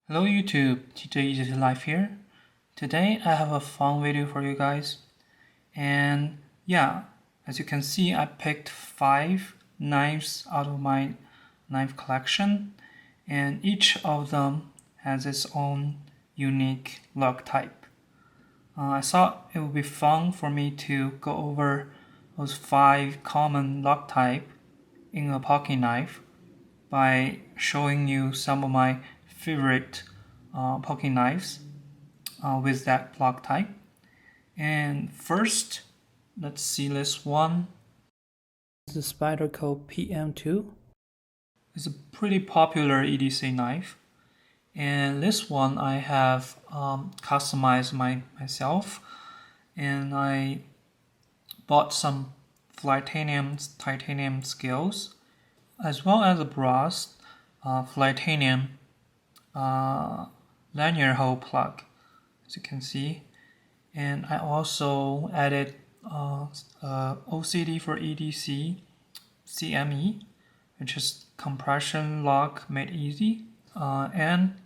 Hello YouTube, TJ Easy Life here. Today I have a fun video for you guys. And yeah, as you can see, I picked 5 knives out of my knife collection, and each of them has its own unique lock type. I thought it would be fun for me to go over those 5 common lock type in a pocket knife by showing you some of my favorite pocket knives with that block type. And first, let's see this one. The Spyderco PM2. It's a pretty popular EDC knife. And this one I have customized myself, and I bought some titanium scales as well as a brass titanium lanyard hole plug, as you can see. And I also added OCD for EDC CME, which is compression lock made easy, and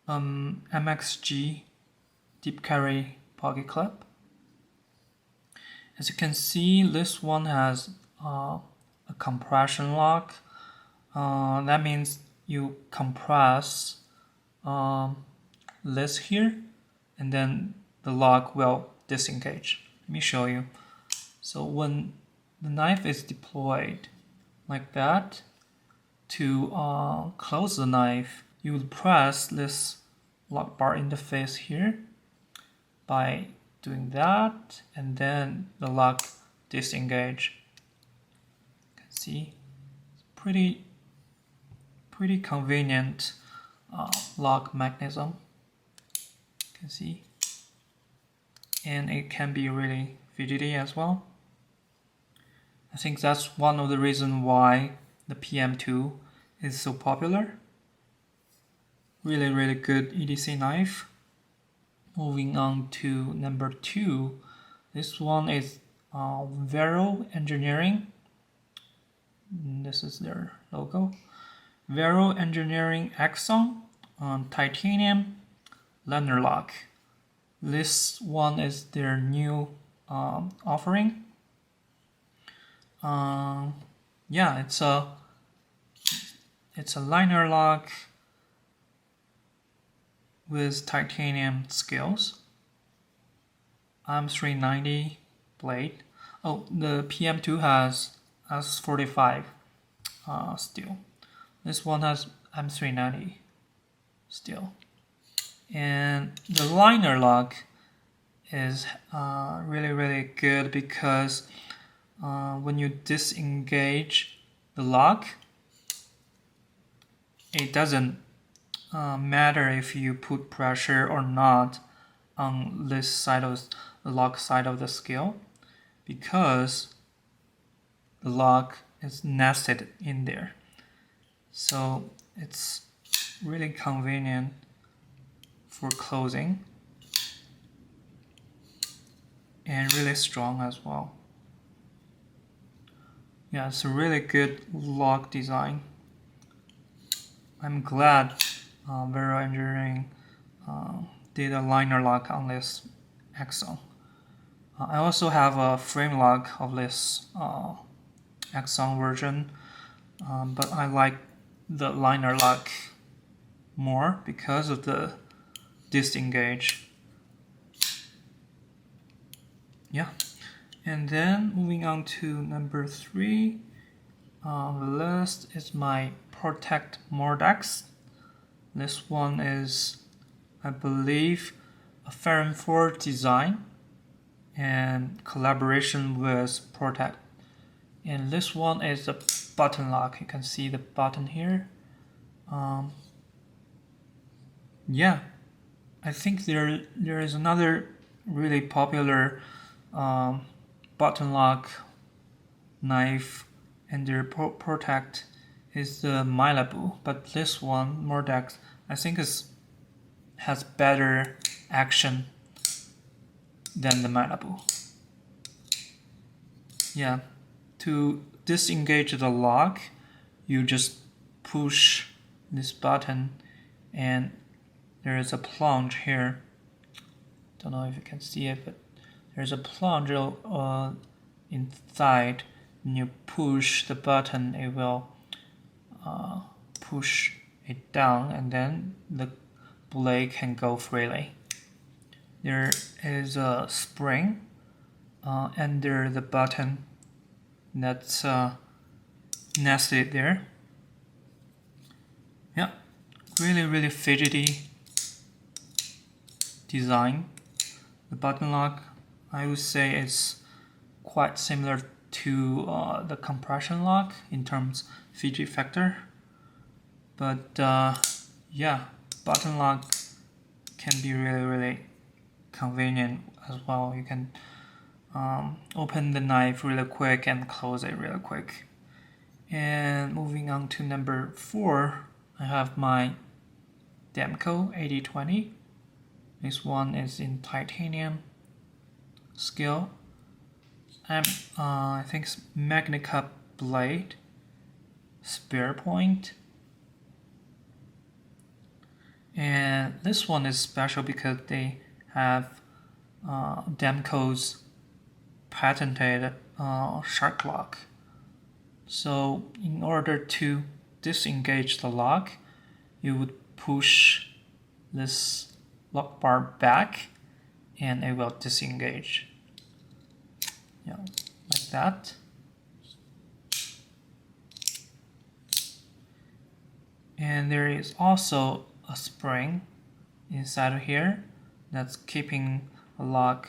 MXG deep carry pocket clip. As you can see, this one has a compression lock. That means you compress this here, and then the lock will disengage. Let me show you. So when the knife is deployed like that, to close the knife, you would press this lock bar interface here by doing that, and then the lock disengage. You can see it's pretty convenient lock mechanism. You can see, and it can be really fidgety as well. I think that's one of the reasons why the PM2 is so popular. Really good EDC knife. Moving on to number 2. This one is Vero Engineering. This is their logo. Vero Engineering Axon titanium lanyard lock. This one is their new offering. Yeah, it's a lanyard lock with titanium scales. M390 blade. Oh, the PM2 has S45 steel. This one has M390 steel. And the lanyard lock is really good because when you disengage the lock, it doesn't matter if you put pressure or not on this side of the lock side of the scale, because the lock is nested in there. So it's really convenient for closing and really strong as well. Yeah, it's a really good lock design. I'm glad Vero Engineering did a lanyard lock on this Axon. I also have a frame lock of this Axon version, but I like the lanyard lock more because of the disengage. Yeah, and then moving on to number 3 on the list is my Protect Mordex. This one is, I believe, a Ferrum 4 design and collaboration with Protect. And this one is a button lock. You can see the button here. Yeah, I think there is another really popular button lock knife under Protect is the Malibu, but this one, Mordex, I think has better action than the Malibu. Yeah, to disengage the lock, you just push this button and there is a plunge here. Don't know if you can see it, but there's a plunge inside. When you push the button, it will push it down, and then the blade can go freely. There is a spring under the button that's nested there. Yeah, really fidgety design. The button lock, I would say, is quite similar to the compression lock in terms of fidget factor. But yeah, button lock can be really convenient as well. You can open the knife really quick and close it really quick. And moving on to number 4, I have my Demko 8020. This one is in titanium scale. I think it's Magnicut blade, spare point. And this one is special because they have Demko's patented shark lock. So in order to disengage the lock, you would push this lock bar back and it will disengage. Yeah, like that. And there is also a spring inside of here that's keeping the lock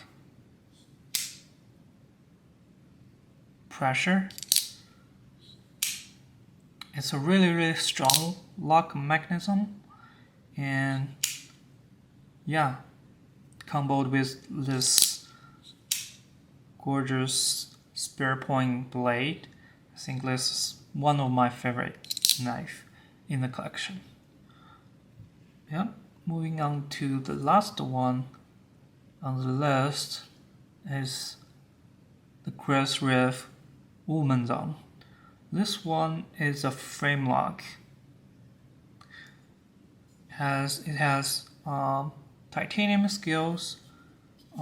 pressure. It's a really strong lock mechanism, and yeah, combined with this gorgeous spare point blade, I think this is one of my favorite knife in the collection. Yeah, moving on to the last one on the list is the Cresriff Womanzone. This one is a frame lock. It has titanium scales,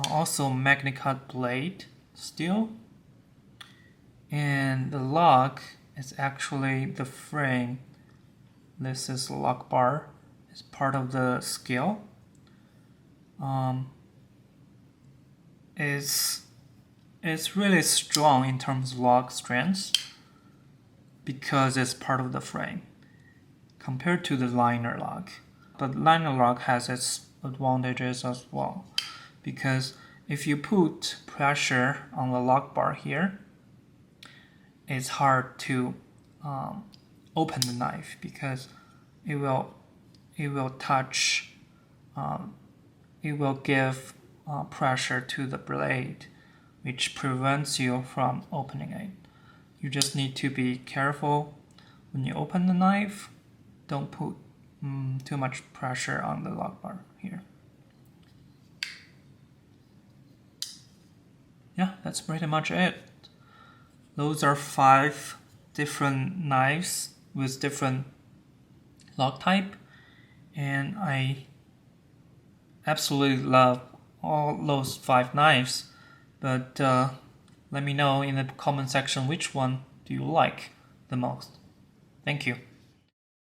also Magnicut blade steel, and the lock is actually the frame. This is the lock bar. It's part of the scale. It's really strong in terms of lock strength because it's part of the frame compared to the liner lock. But liner lock has its advantages as well, because if you put pressure on the lock bar here, it's hard to open the knife because it will touch, it will give pressure to the blade, which prevents you from opening it. You just need to be careful when you open the knife. Don't put too much pressure on the lock bar here. Yeah, that's pretty much it. Those are 5 different knives with different lock type, and I absolutely love all those 5 knives. But let me know in the comment section which one do you like the most. Thank you.